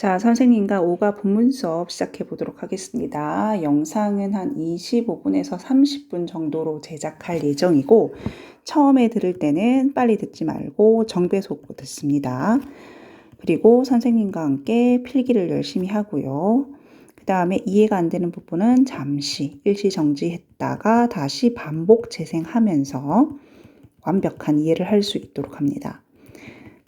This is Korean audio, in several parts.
자, 선생님과 오가 본문 수업 시작해 보도록 하겠습니다. 영상은 한 25분에서 30분 정도로 제작할 예정이고, 처음에 들을 때는 빨리 듣지 말고 정배속으로 듣습니다. 그리고 선생님과 함께 필기를 열심히 하고요. 그 다음에 이해가 안 되는 부분은 잠시 일시정지했다가 다시 반복 재생하면서 완벽한 이해를 할 수 있도록 합니다.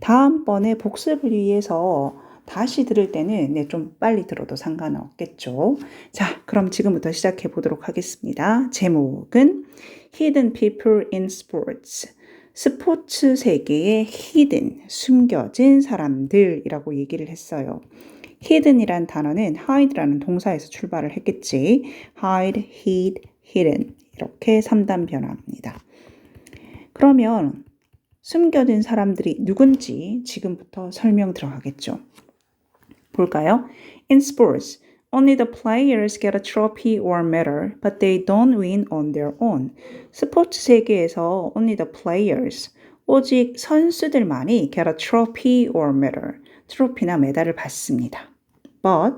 다음번에 복습을 위해서 다시 들을 때는 좀 빨리 들어도 상관은 없겠죠. 자, 그럼 지금부터 시작해 보도록 하겠습니다. 제목은 Hidden People in Sports. 스포츠 세계의 hidden, 숨겨진 사람들이라고 얘기를 했어요. hidden이란 단어는 hide라는 동사에서 출발을 했겠지. hide, hid, hidden 이렇게 3단 변화입니다. 그러면 숨겨진 사람들이 누군지 지금부터 설명 들어가겠죠. 볼까요? In sports, only the players get a trophy or medal, but they don't win on their own. 스포츠 세계에서 only the players, 오직 선수들만이 get a trophy or medal, 트로피나 메달을 받습니다. But,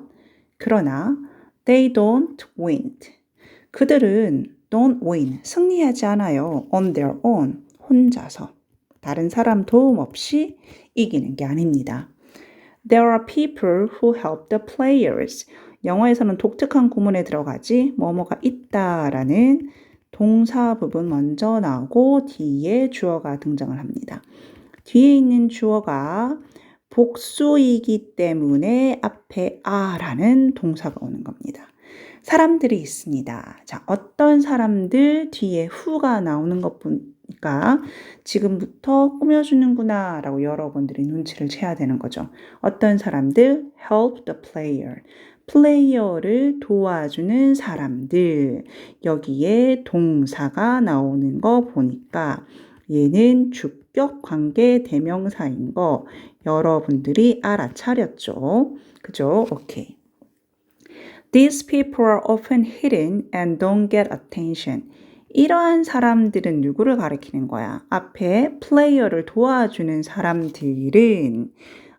그러나, they don't win. 그들은 don't win, 승리하지 않아요. on their own, 혼자서. 다른 사람 도움 없이 이기는 게 아닙니다. There are people who help the players. 영어에서는 독특한 구문에 들어가지 뭐뭐가 있다라는 동사 부분 먼저 나오고 뒤에 주어가 등장을 합니다. 뒤에 있는 주어가 복수이기 때문에 앞에 a라는 동사가 오는 겁니다. 사람들이 있습니다. 자, 어떤 사람들 뒤에 who가 나오는 것 보니까 지금부터 꾸며주는구나 라고 여러분들이 눈치를 채야 되는 거죠. 어떤 사람들 help the player. 플레이어를 도와주는 사람들. 여기에 동사가 나오는 거 보니까 얘는 주격 관계 대명사인 거 여러분들이 알아차렸죠. 그죠? 오케이. These people are often hidden and don't get attention. 이러한 사람들은 누구를 가리키는 거야? 앞에 플레이어를 도와주는 사람들은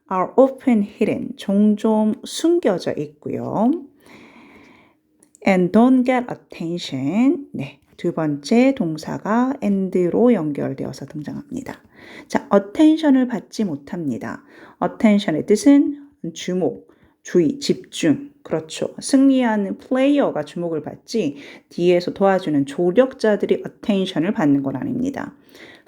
are often hidden, 종종 숨겨져 있고요. and don't get attention. 네, 두 번째 동사가 and로 연결되어서 등장합니다. 자, attention을 받지 못합니다. attention의 뜻은 주목, 주의, 집중. 그렇죠. 승리하는 플레이어가 주목을 받지 뒤에서 도와주는 조력자들이 attention을 받는 건 아닙니다.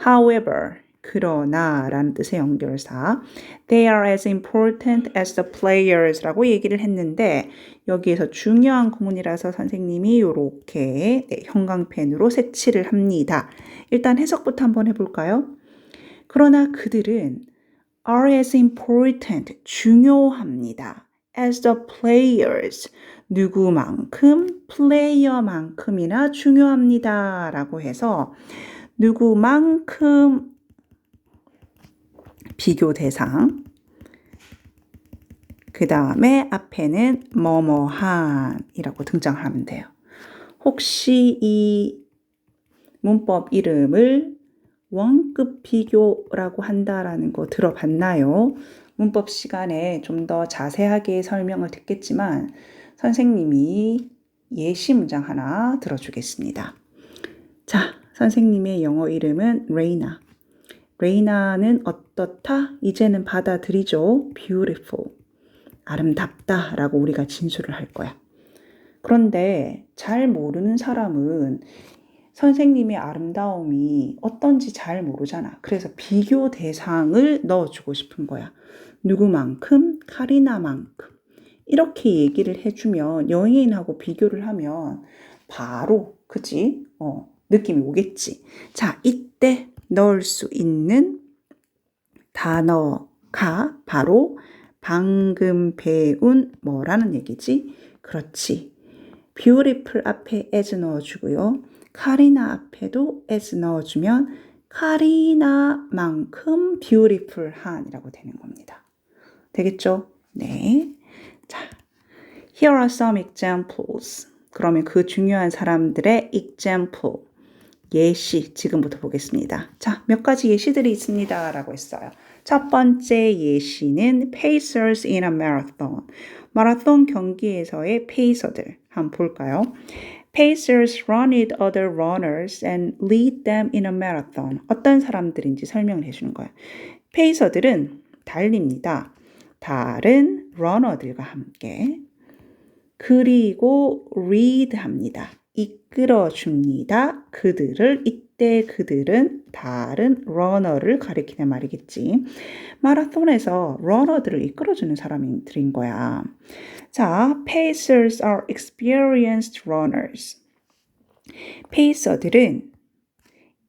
However, 그러나 라는 뜻의 연결사 They are as important as the players 라고 얘기를 했는데 여기에서 중요한 구문이라서 선생님이 이렇게 형광펜으로 색칠을 합니다. 일단 해석부터 한번 해볼까요? 그러나 그들은 are as important, 중요합니다. as the players, 누구만큼, 플레이어만큼이나 중요합니다. 라고 해서 누구만큼 비교 대상, 그 다음에 앞에는 뭐뭐한이라고 등장하면 돼요. 혹시 이 문법 이름을 원급 비교라고 한다라는 거 들어봤나요? 문법 시간에 좀 더 자세하게 설명을 듣겠지만 선생님이 예시 문장 하나 들어주겠습니다. 자, 선생님의 영어 이름은 레이나. 레이나는 어떻다? 이제는 받아들이죠. beautiful. 아름답다 라고 우리가 진술을 할 거야. 그런데 잘 모르는 사람은 선생님의 아름다움이 어떤지 잘 모르잖아. 그래서 비교 대상을 넣어주고 싶은 거야. 누구만큼, 카리나만큼. 이렇게 얘기를 해주면 연예인하고 비교를 하면 바로 그치? 느낌이 오겠지. 자, 이때 넣을 수 있는 단어가 바로 방금 배운 뭐라는 얘기지? 그렇지. beautiful 앞에 as 넣어주고요. 카리나 앞에도 as 넣어주면 카리나만큼 beautiful한이라고 되는 겁니다. 되겠죠? 네. 자, here are some examples. 그러면 그 중요한 사람들의 example, 예시 지금부터 보겠습니다. 자, 몇 가지 예시들이 있습니다. 라고 했어요. 첫 번째 예시는 pacers in a marathon. 마라톤 경기에서의 페이서들 한번 볼까요? Pacers run with other runners and lead them in a marathon. 어떤 사람들인지 설명을 해주는 거예요. 페이서들은 달립니다. 다른 러너들과 함께. 그리고 lead 합니다. 이끌어줍니다. 그들을 이때 그들은 다른 러너를 가리키는 말이겠지. 마라톤에서 러너들을 이끌어주는 사람들인 거야. 자, pacers are experienced runners. 페이서들은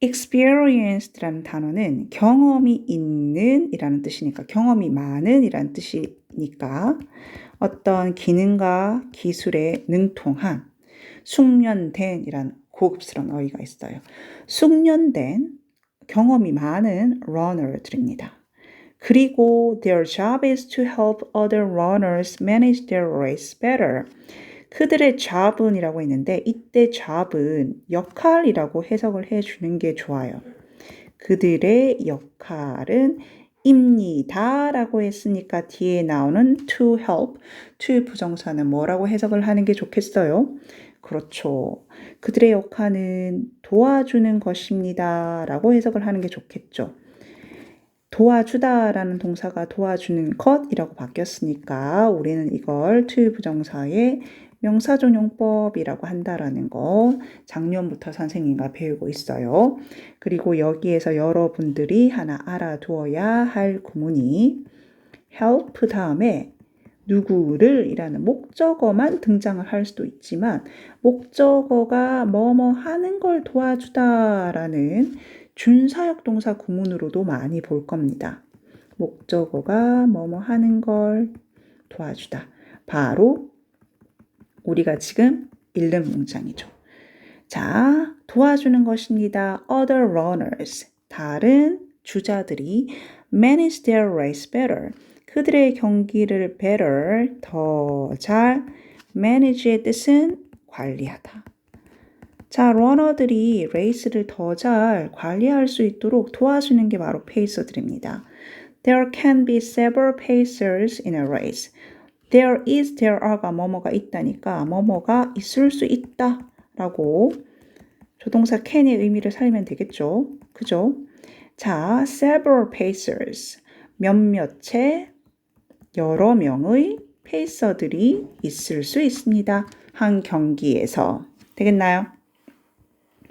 experienced라는 단어는 경험이 있는 이라는 뜻이니까 경험이 많은 이라는 뜻이니까 어떤 기능과 기술에 능통한 숙련된 이란 고급스러운 어휘가 있어요. 숙련된 경험이 많은 runner들입니다. 그리고 their job is to help other runners manage their race better. 그들의 job은이라고 했는데 이때 job은 역할이라고 해석을 해주는 게 좋아요. 그들의 역할은 입니다 라고 했으니까 뒤에 나오는 to help, to 부정사는 뭐라고 해석을 하는 게 좋겠어요? 그렇죠. 그들의 역할은 도와주는 것입니다 라고 해석을 하는 게 좋겠죠. 도와주다라는 동사가 도와주는 것이라고 바뀌었으니까 우리는 이걸 to 부정사의 명사종용법이라고 한다라는 거 작년부터 선생님과 배우고 있어요. 그리고 여기에서 여러분들이 하나 알아두어야 할 구문이 help 다음에 누구를 이라는 목적어만 등장을 할 수도 있지만 목적어가 뭐뭐 하는 걸 도와주다라는 준사역 동사 구문으로도 많이 볼 겁니다. 목적어가 뭐뭐 하는 걸 도와주다. 바로 우리가 지금 읽는 문장이죠. 자, 도와주는 것입니다. Other runners, 다른 주자들이 manage their race better. 그들의 경기를 better, 더 잘, manage의 뜻은 관리하다. 자, 러너들이 레이스를 더 잘 관리할 수 있도록 도와주는 게 바로 페이서들입니다. There can be several pacers in a race. There is, there are가 뭐뭐가 있다니까 뭐뭐가 있을 수 있다 라고 조동사 can의 의미를 살리면 되겠죠. 그죠? 자, several pacers. 몇몇의 여러 명의 페이서들이 있을 수 있습니다. 한 경기에서. 되겠나요?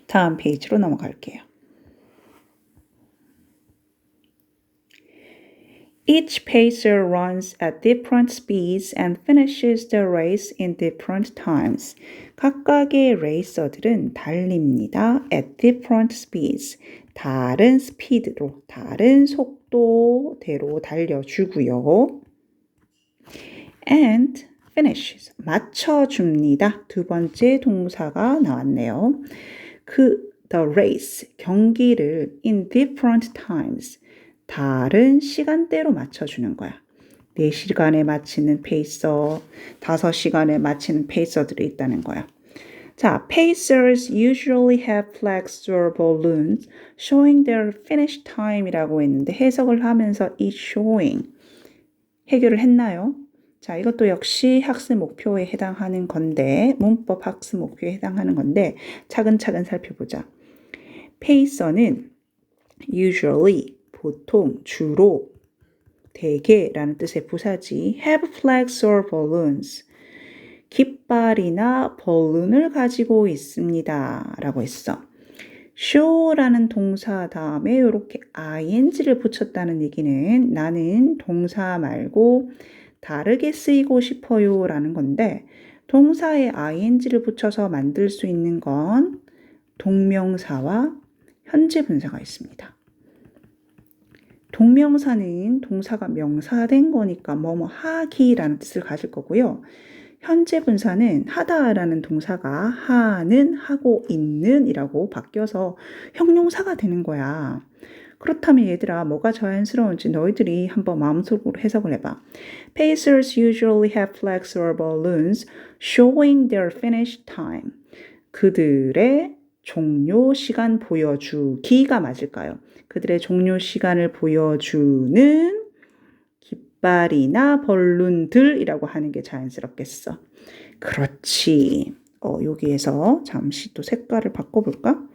다음 페이지로 넘어갈게요. Each pacer runs at different speeds and finishes the race in different times. 각각의 레이서들은 달립니다. At different speeds. 다른 스피드로, 다른 속도대로 달려주고요. And finishes. 맞춰줍니다. 두 번째 동사가 나왔네요. the race, 경기를 in different times. 다른 시간대로 맞춰주는 거야. 4시간에 마치는 페이서, 5시간에 마치는 페이서들이 있다는 거야. 자, pacers usually have flags or balloons showing their finish time이라고 했는데 해석을 하면서 이 showing 해결을 했나요? 자, 이것도 역시 학습 목표에 해당하는 건데 문법 학습 목표에 해당하는 건데 차근차근 살펴보자. 페이서는 usually 보통, 주로, 대개라는 뜻의 부사지 have flags or balloons 깃발이나 벌룬을 가지고 있습니다 라고 했어. show라는 동사 다음에 이렇게 ing를 붙였다는 얘기는 나는 동사 말고 다르게 쓰이고 싶어요 라는 건데 동사에 ing를 붙여서 만들 수 있는 건 동명사와 현재 분사가 있습니다. 동명사는 동사가 명사된 거니까 뭐뭐 하기라는 뜻을 가질 거고요. 현재 분사는 하다라는 동사가 하는, 하고 있는 이라고 바뀌어서 형용사가 되는 거야. 그렇다면 얘들아 뭐가 자연스러운지 너희들이 한번 마음속으로 해석을 해봐. Pacers usually have flags or balloons showing their finish time. 그들의 종료 시간 보여주기가 맞을까요? 그들의 종료 시간을 보여주는 깃발이나 벌룬들이라고 하는 게 자연스럽겠어. 그렇지. 여기에서 잠시 또 색깔을 바꿔볼까?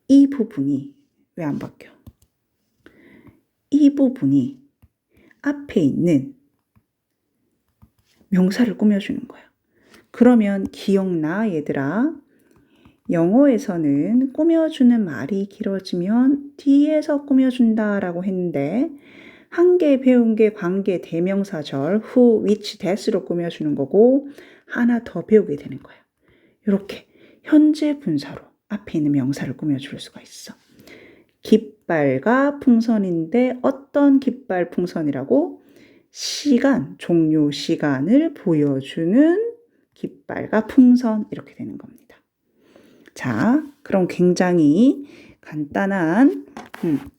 이 부분이 왜 안 바뀌어? 이 부분이 앞에 있는 명사를 꾸며주는 거야. 그러면 기억나, 얘들아? 영어에서는 꾸며주는 말이 길어지면 뒤에서 꾸며준다라고 했는데 한 개 배운 게 관계 대명사절 who, which, that으로 꾸며주는 거고 하나 더 배우게 되는 거야. 이렇게 현재 분사로 앞에 있는 명사를 꾸며줄 수가 있어. 깃발과 풍선인데 어떤 깃발 풍선이라고? 시간, 종료 시간을 보여주는 깃발과 풍선 이렇게 되는 겁니다. 자, 그럼 굉장히 간단한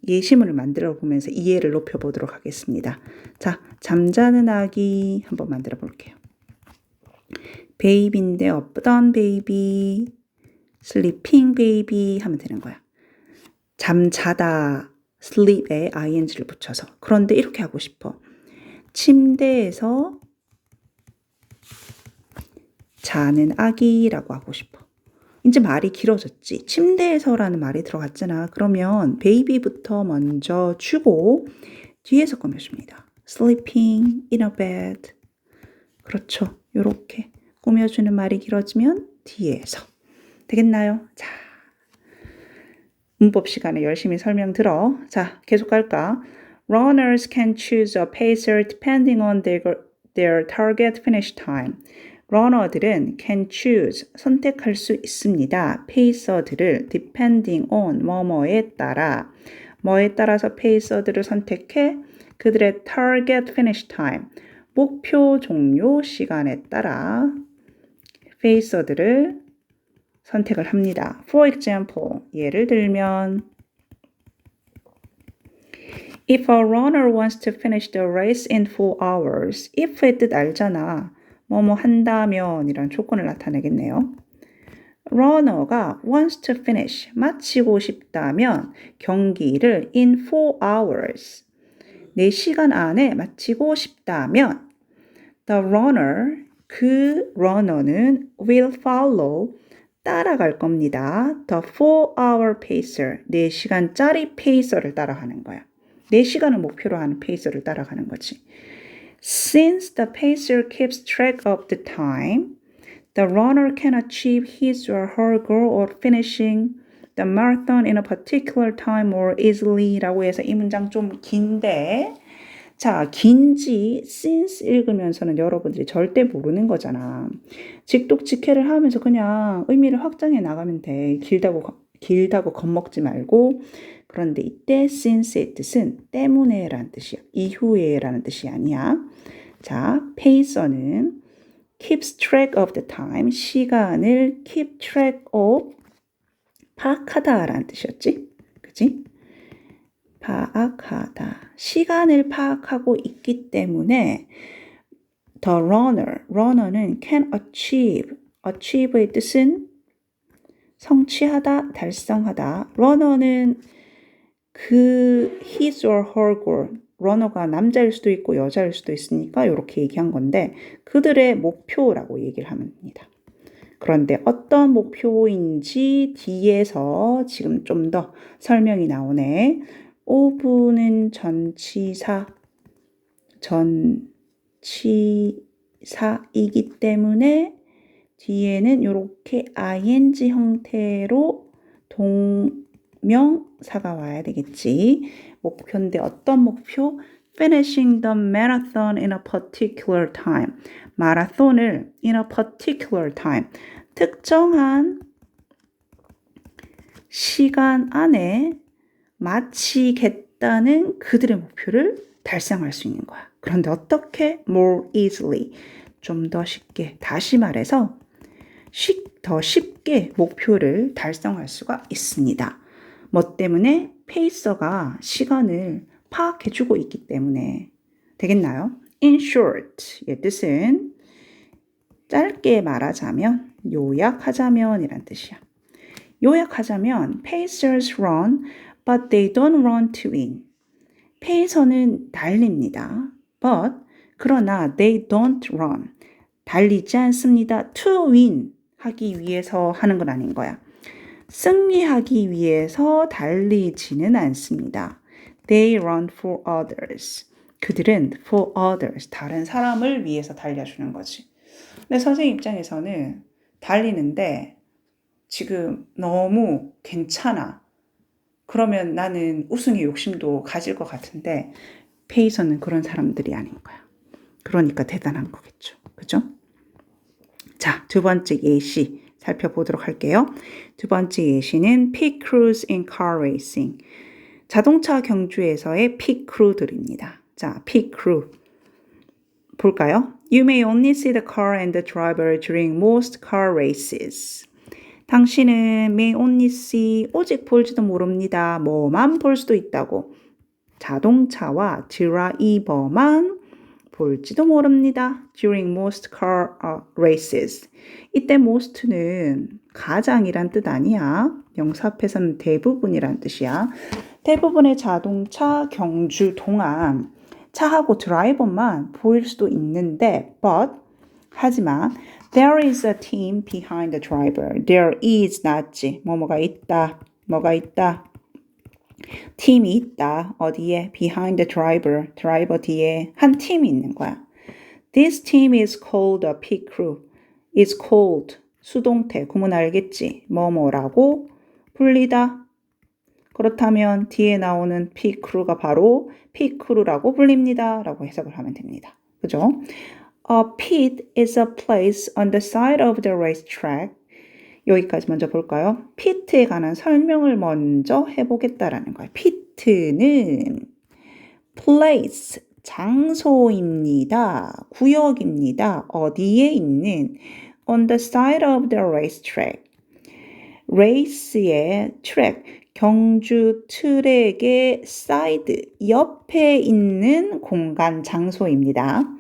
예시문을 만들어 보면서 이해를 높여보도록 하겠습니다. 자, 잠자는 아기 한번 만들어 볼게요. 베이비인데 어떤 베이비? sleeping baby 하면 되는 거야. 잠자다 sleep에 ing를 붙여서. 그런데 이렇게 하고 싶어. 침대에서 자는 아기라고 하고 싶어. 이제 말이 길어졌지. 침대에서라는 말이 들어갔잖아. 그러면 베이비부터 먼저 주고 뒤에서 꾸며줍니다. sleeping in a bed. 그렇죠. 이렇게 꾸며주는 말이 길어지면 뒤에서. 되겠나요? 자, 문법 시간에 열심히 설명 들어. 자, 계속 갈까? Runners can choose a pacer depending on their target finish time. 러너들은 can choose, 선택할 수 있습니다. 페이서들을 depending on, 뭐뭐에 따라. 뭐에 따라서 페이서들을 선택해? 그들의 target finish time, 목표 종료 시간에 따라 페이서들을 선택을 합니다. For example, 예를 들면 If a runner wants to finish the race in 4 hours, if의 뜻 알잖아. 뭐뭐 한다면 이런 조건을 나타내겠네요. runner가 wants to finish, 마치고 싶다면 경기를 in 4 hours, 4시간 안에 마치고 싶다면 the runner, 그 runner는 will follow, 따라갈 겁니다. The 4-hour pacer, 4시간짜리 페이서를 따라가는 거야. 4시간을 목표로 하는 페이서를 따라가는 거지. Since the pacer keeps track of the time, the runner can achieve his or her goal of finishing the marathon in a particular time more easily 라고 해서 이 문장 좀 긴데 자, 긴지 since 읽으면서는 여러분들이 절대 모르는 거잖아. 직독직해를 하면서 그냥 의미를 확장해 나가면 돼. 길다고 겁먹지 말고. 그런데 이때 since의 뜻은 때문에 라는 뜻이야. 이후에 라는 뜻이 아니야. 자, pacer는 keeps track of the time, 시간을 keep track of, 파악하다 라는 뜻이었지. 그치? 파악하다. 시간을 파악하고 있기 때문에 the runner는 can achieve의 뜻은 성취하다, 달성하다. runner는 그 his or her goal, runner가 남자일 수도 있고 여자일 수도 있으니까 이렇게 얘기한 건데 그들의 목표라고 얘기를 하면 됩니다. 그런데 어떤 목표인지 뒤에서 지금 좀 더 설명이 나오네. of는 전치사이기 때문에 뒤에는 이렇게 ing 형태로 동명사가 와야 되겠지. 목표인데 어떤 목표? Finishing the marathon in a particular time. 마라톤을 in a particular time. 특정한 시간 안에 마치겠다는 그들의 목표를 달성할 수 있는 거야. 그런데 어떻게? More easily. 좀 더 쉽게. 다시 말해서 더 쉽게 목표를 달성할 수가 있습니다. 뭐 때문에? 페이서가 시간을 파악해주고 있기 때문에. 되겠나요? In short, 의 뜻은 짧게 말하자면 요약하자면 이란 뜻이야. 요약하자면 pacers run, but they don't run to win. 페이서는 달립니다. but 그러나 they don't run. 달리지 않습니다. to win 하기 위해서 하는 건 아닌 거야. 승리하기 위해서 달리지는 않습니다. They run for others. 그들은 for others, 다른 사람을 위해서 달려주는 거지. 근데 선생님 입장에서는 달리는데 지금 너무 괜찮아. 그러면 나는 우승의 욕심도 가질 것 같은데 페이서는 그런 사람들이 아닌 거야. 그러니까 대단한 거겠죠. 그죠? 자, 두 번째 예시 살펴보도록 할게요. 두 번째 예시는 pit crews in car racing. 자동차 경주에서의 pit crew들입니다. 자, pit crew 볼까요? You may only see the car and the driver during most car races. 당신은 may only see, 오직 볼지도 모릅니다. 뭐만 볼 수도 있다고. 자동차와 드라이버만 볼지도 모릅니다. During most car races. 이때 most는 가장이란 뜻 아니야. 명사 앞에서는 대부분이란 뜻이야. 대부분의 자동차 경주 동안 차하고 드라이버만 보일 수도 있는데 but 하지만 there is a team behind the driver. There is 낫지. 뭐가 있다. 뭐가 있다. 팀이 있다. 어디에? Behind the driver. 드라이버 뒤에 한 팀이 있는 거야. This team is called a pit crew. is called 수동태. 구문 알겠지? 뭐뭐라고 불리다. 그렇다면 뒤에 나오는 pit crew가 바로 pit crew라고 불립니다. 라고 해석을 하면 됩니다. 그죠? A pit is a place on the side of the racetrack. 여기까지 먼저 볼까요? pit에 관한 설명을 먼저 해보겠다라는 거예요. pit는 place, 장소입니다. 구역입니다. 어디에 있는 on the side of the racetrack. race의 track, 경주 트랙의 side, 옆에 있는 공간, 장소입니다.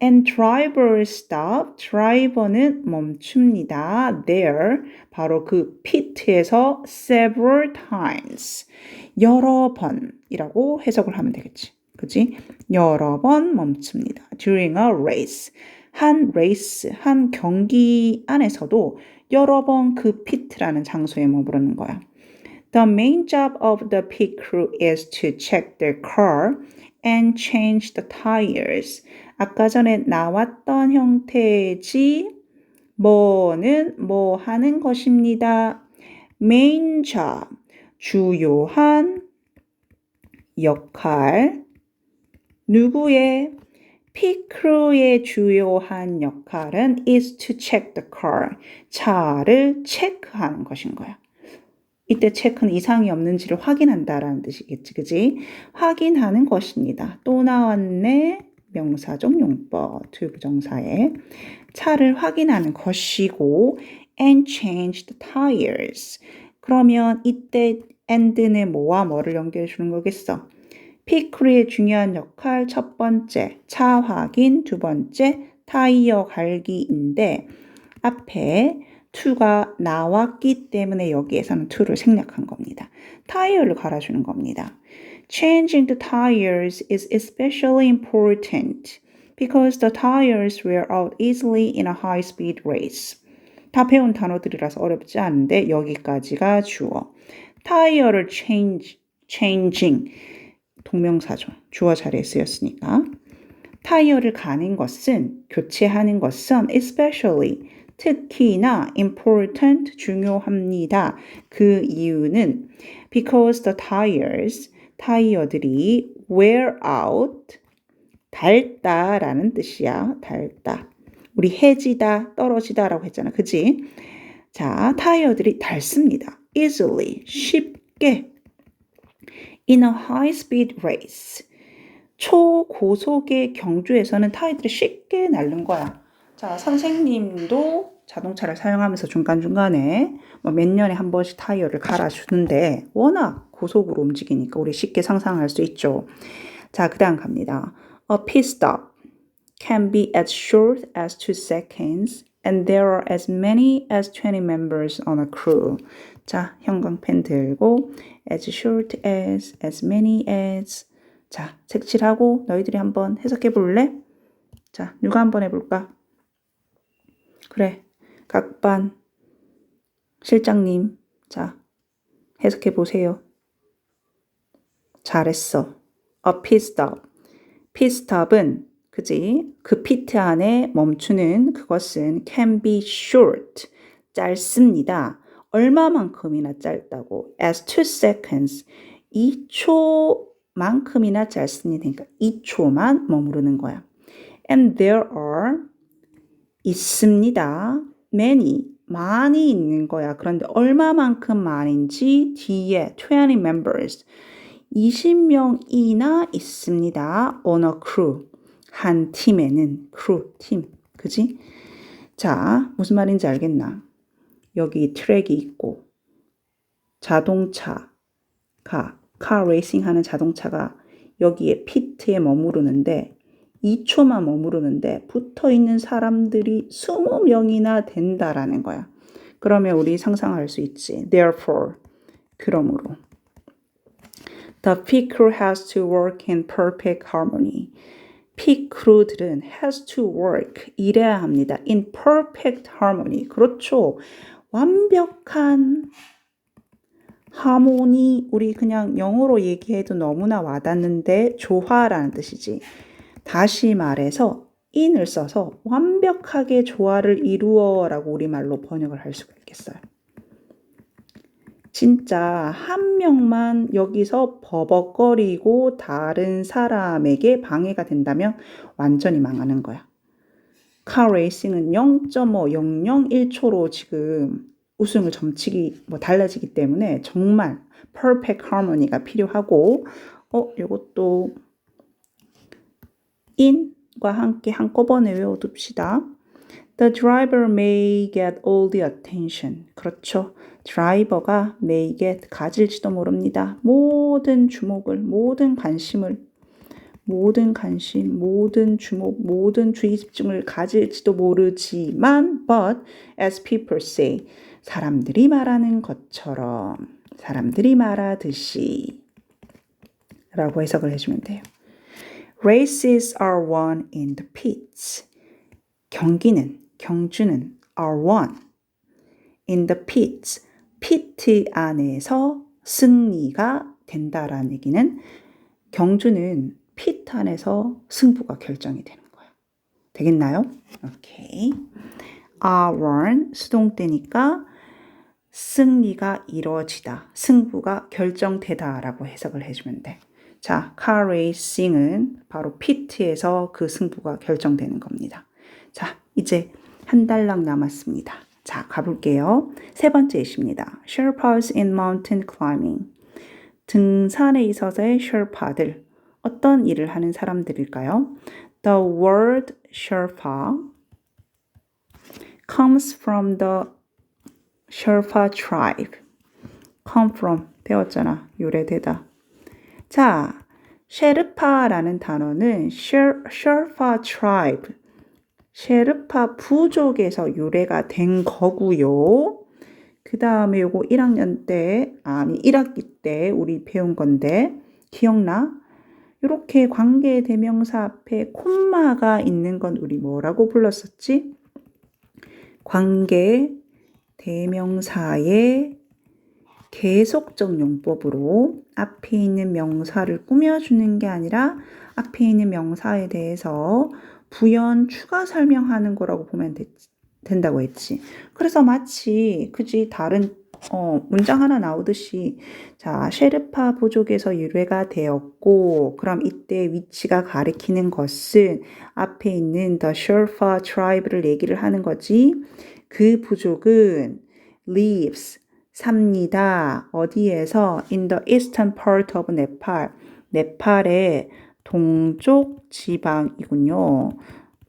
And driver stop, 드라이버는 멈춥니다. There, 바로 그 pit에서 several times, 여러 번이라고 해석을 하면 되겠지. 그치? 여러 번 멈춥니다. During a race, 한 레이스, 한 경기 안에서도 여러 번 그 pit라는 장소에 머무르는 거야. The main job of the pit crew is to check their car and change the tires. 아까 전에 나왔던 형태지 뭐는 뭐 하는 것입니다. main job, 주요한 역할. 누구의? pit crew의 주요한 역할은 is to check the car. 차를 체크하는 것인 거야. 이때 체크는 이상이 없는지를 확인한다라는 뜻이겠지, 그지? 확인하는 것입니다. 또 나왔네. 명사적 용법, 투부정사에 차를 확인하는 것이고 and change the tires. 그러면 이때 and는 뭐와 뭐를 연결해 주는 거겠어? pit crew의 중요한 역할 첫 번째, 차 확인, 두 번째, 타이어 갈기인데 앞에 to가 나왔기 때문에 여기에서는 to를 생략한 겁니다. 타이어를 갈아주는 겁니다. Changing the tires is especially important because the tires wear out easily in a high-speed race. 다 배운 단어들이라서 어렵지 않은데 여기까지가 주어. 타이어를 changing, 동명사죠. 주어 자리에 쓰였으니까. 타이어를 가는 것은, 교체하는 것은 especially, 특히나 important, 중요합니다. 그 이유는 because the tires, 타이어들이 wear out, 닳다라는 뜻이야. 닳다. 우리 해지다, 떨어지다 라고 했잖아. 그치? 자, 타이어들이 닳습니다. easily, 쉽게. In a high-speed race. 초고속의 경주에서는 타이어들이 쉽게 날는 거야. 자, 선생님도 자동차를 사용하면서 중간중간에 몇 년에 한 번씩 타이어를 갈아주는데 워낙 고속으로 움직이니까 우리 쉽게 상상할 수 있죠. 자, 그 다음 갑니다. A pit stop can be as short as 2 seconds And there are as many as 20 members on a crew. 자, 형광펜 들고 as short as many as. 자, 색칠하고 너희들이 한번 해석해 볼래? 자, 누가 한번 해볼까? 그래, 각 반 실장님. 자, 해석해 보세요. 잘했어. A pit stop. pit stop은 그지? 그 피트 안에 멈추는 그것은 can be short. 짧습니다. 얼마만큼이나 짧다고? As 2 seconds. 2초만큼이나 짧습니다. 그러니까 2초만 머무르는 거야. And there are 있습니다. many. 많이 있는 거야. 그런데 얼마만큼 많은지 뒤에 20 members. 20명이나 있습니다. on a crew. 한 팀에는 crew, 팀. 그지? 자, 무슨 말인지 알겠나? 여기 트랙이 있고 자동차가 카 레이싱 하는 자동차가 여기에 피트에 머무르는데 2초만 머무르는데 붙어있는 사람들이 20명이나 된다라는 거야. 그러면 우리 상상할 수 있지. Therefore, 그러므로 The pit crew has to work in perfect harmony. 핏 크루들은 has to work, 일해야 합니다. in perfect harmony. 그렇죠. 완벽한 하모니, 우리 그냥 영어로 얘기해도 너무나 와닿는데 조화라는 뜻이지. 다시 말해서 in을 써서 완벽하게 조화를 이루어라고 우리말로 번역을 할 수가 있겠어요. 진짜 한 명만 여기서 버벅거리고 다른 사람에게 방해가 된다면 완전히 망하는 거야. 카 레이싱은 0.001초로 지금 우승을 달라지기 때문에 정말 perfect harmony가 필요하고 이것도 in과 함께 한꺼번에 외워둡시다. The driver may get all the attention. 그렇죠. 드라이버가 may get, 가질지도 모릅니다. 모든 주목을, 모든 관심을, 모든 관심, 모든 주목, 모든 주의 집중을 가질지도 모르지만 but as people say, 사람들이 말하는 것처럼, 사람들이 말하듯이 라고 해석을 해주면 돼요. Races are won in the pits. 경주는 are won in the pits. 피트 안에서 승리가 된다라는 얘기는 경주는 피트 안에서 승부가 결정이 되는 거야. 되겠나요? 오케이. are won 수동태니까 승리가 이루어지다, 승부가 결정되다라고 해석을 해주면 돼. 자, 카 레이싱은 바로 피트에서 그 승부가 결정되는 겁니다. 자, 이제 한 달락 남았습니다. 자, 가볼게요. 세 번째 예시입니다. Sherpas in mountain climbing. 등산에 있어서의 셰르파들. 어떤 일을 하는 사람들일까요? The word Sherpa comes from the Sherpa tribe. come from, 배웠잖아. 유래되다. 자, 셰르파라는 단어는 Sherpa tribe, 셰르파 부족에서 유래가 된 거고요. 그 다음에 요거 1학기 때 우리 배운 건데 기억나? 이렇게 관계 대명사 앞에 콤마가 있는 건 우리 뭐라고 불렀었지? 관계 대명사의 계속적 용법으로 앞에 있는 명사를 꾸며주는 게 아니라 앞에 있는 명사에 대해서 부연 추가 설명하는 거라고 보면 된다고 했지. 그래서 마치 그지 다른 문장 하나 나오듯이 자, 셰르파 부족에서 유래가 되었고 그럼 이때 위치가 가리키는 것은 앞에 있는 the Sherpa tribe를 얘기를 하는 거지. 그 부족은 lives 삽니다. 어디에서? In the eastern part of Nepal. 네팔의 동쪽 지방이군요.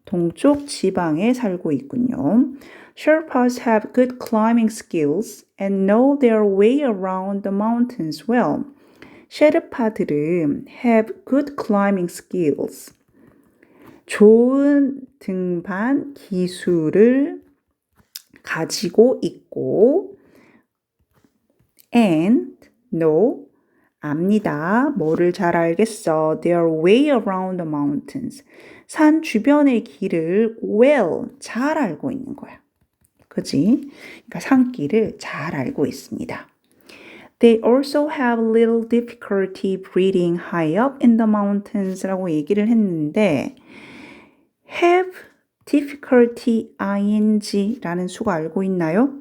동쪽 지방에 살고 있군요. Sherpas have good climbing skills and know their way around the mountains well. 셰르파들은 have good climbing skills. 좋은 등반 기술을 가지고 있고 and know 압니다. 뭐를 잘 알겠어. Their way around the mountains. 산 주변의 길을 well 잘 알고 있는 거야. 그지? 그러니까 산길을 잘 알고 있습니다. They also have little difficulty breathing high up in the mountains 라고 얘기를 했는데 have difficulty ing 라는 수가 알고 있나요?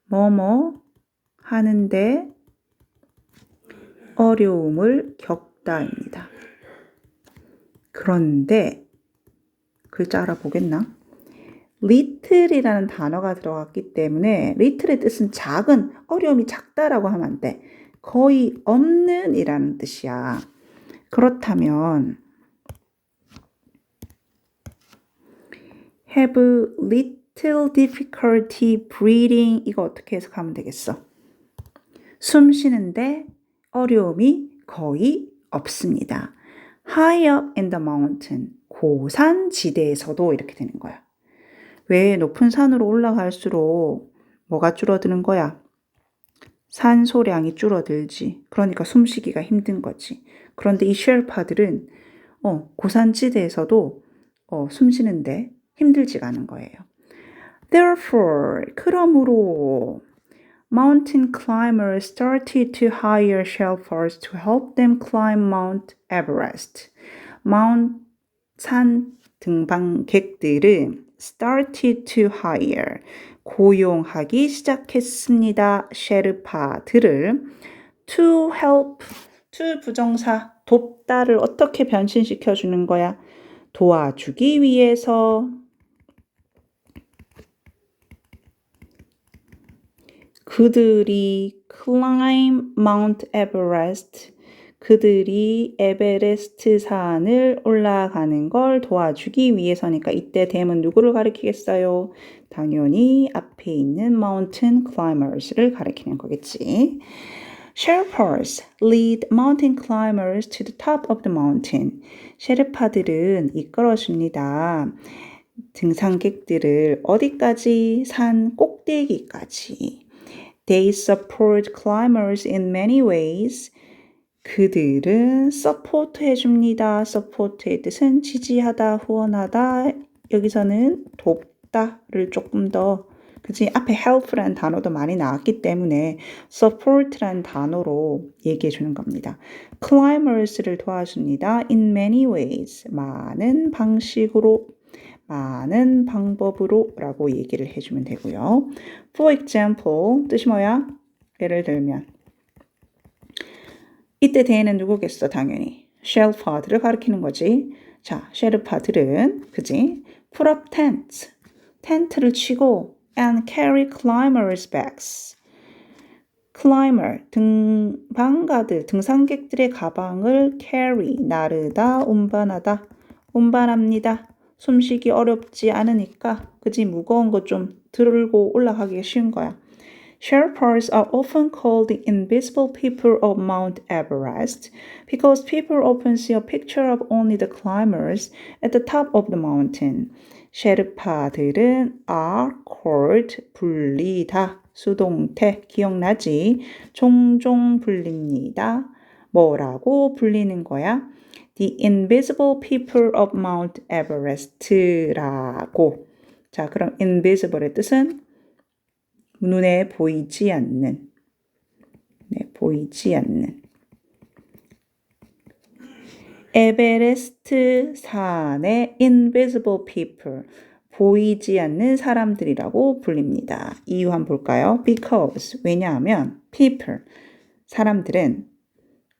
뭐뭐 하는데 어려움을 겪다입니다. 그런데 글자 알아보겠나? little이라는 단어가 들어갔기 때문에 little의 뜻은 작은, 어려움이 작다라고 하면 안 돼. 거의 없는 이라는 뜻이야. 그렇다면 have little difficulty breathing 이거 어떻게 해석하면 되겠어? 숨 쉬는데 어려움이 거의 없습니다. High up in the mountain, 고산 지대에서도 이렇게 되는 거야. 왜 높은 산으로 올라갈수록 뭐가 줄어드는 거야? 산소량이 줄어들지. 그러니까 숨쉬기가 힘든 거지. 그런데 이 쉘파들은 고산지대에서도 숨쉬는데 힘들지가 않은 거예요. Therefore, 그러므로 mountain climbers started to hire shelfers to help them climb Mount Everest. 산 등반객들은 started to hire, 고용하기 시작했습니다. 셰르파들을 to help, to 부정사, 돕다를 어떻게 변신시켜 주는 거야? 도와주기 위해서 그들이 climb Mount Everest, 그들이 에베레스트 산을 올라가는 걸 도와주기 위해서니까 이때 댐은 누구를 가리키겠어요? 당연히 앞에 있는 mountain climbers를 가리키는 거겠지. Sherpas lead mountain climbers to the top of the mountain. 셰르파들은 이끌어줍니다. 등산객들을 어디까지? 산 꼭대기까지. They support climbers in many ways. 그들은 support 해줍니다. support의 뜻은 지지하다, 후원하다. 여기서는 돕다를 조금 더 그치? 앞에 help라는 단어도 많이 나왔기 때문에 support라는 단어로 얘기해 주는 겁니다. climbers를 도와줍니다. in many ways. 많은 방식으로, 많은 방법으로 라고 얘기를 해주면 되고요. For example, 뜻이 뭐야? 예를 들면 이때 대는 누구겠어? 당연히 쉘파들을 가리키는 거지. 자, 셰르파들은 그지? put up tents, 텐트를 치고 and carry climbers' bags. climber, 등반가들, 등산객들의 가방을 carry, 나르다, 운반하다, 운반합니다. 숨쉬기 어렵지 않으니까 그지? 무거운 거 좀 들고 올라가기가 쉬운 거야. Sherpas are often called the invisible people of Mount Everest because people often see a picture of only the climbers at the top of the mountain. 셰르파들은 are called, 불리다, 수동태, 기억나지? 종종 불립니다. 뭐라고 불리는 거야? The invisible people of Mount Everest라고. 자, 그럼 invisible의 뜻은 눈에 보이지 않는, 보이지 않는. 에베레스트 산의 invisible people, 보이지 않는 사람들이라고 불립니다. 이유 한번 볼까요? Because, 왜냐하면 people, 사람들은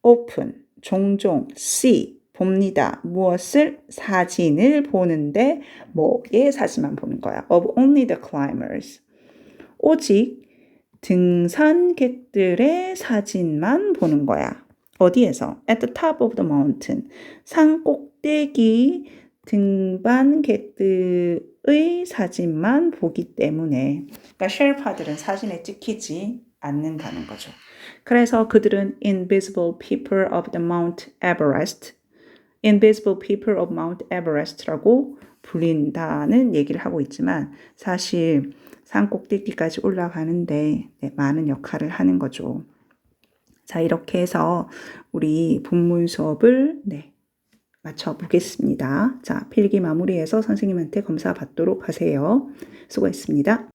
often, 종종, see, 봅니다. 무엇을? 사진을 보는데 뭐의 사진만 보는 거야? Of only the climbers. 오직 등산객들의 사진만 보는 거야. 어디에서? At the top of the mountain. 산 꼭대기 등반객들의 사진만 보기 때문에 그러니까 쉘파들은 사진에 찍히지 않는다는 거죠. 그래서 그들은 invisible people of the Mount Everest invisible people of Mount Everest라고 불린다는 얘기를 하고 있지만 사실 산 꼭대기까지 올라가는데 네, 많은 역할을 하는 거죠. 자, 이렇게 해서 우리 본문 수업을 네, 마쳐 보겠습니다. 자, 필기 마무리해서 선생님한테 검사 받도록 하세요. 수고했습니다.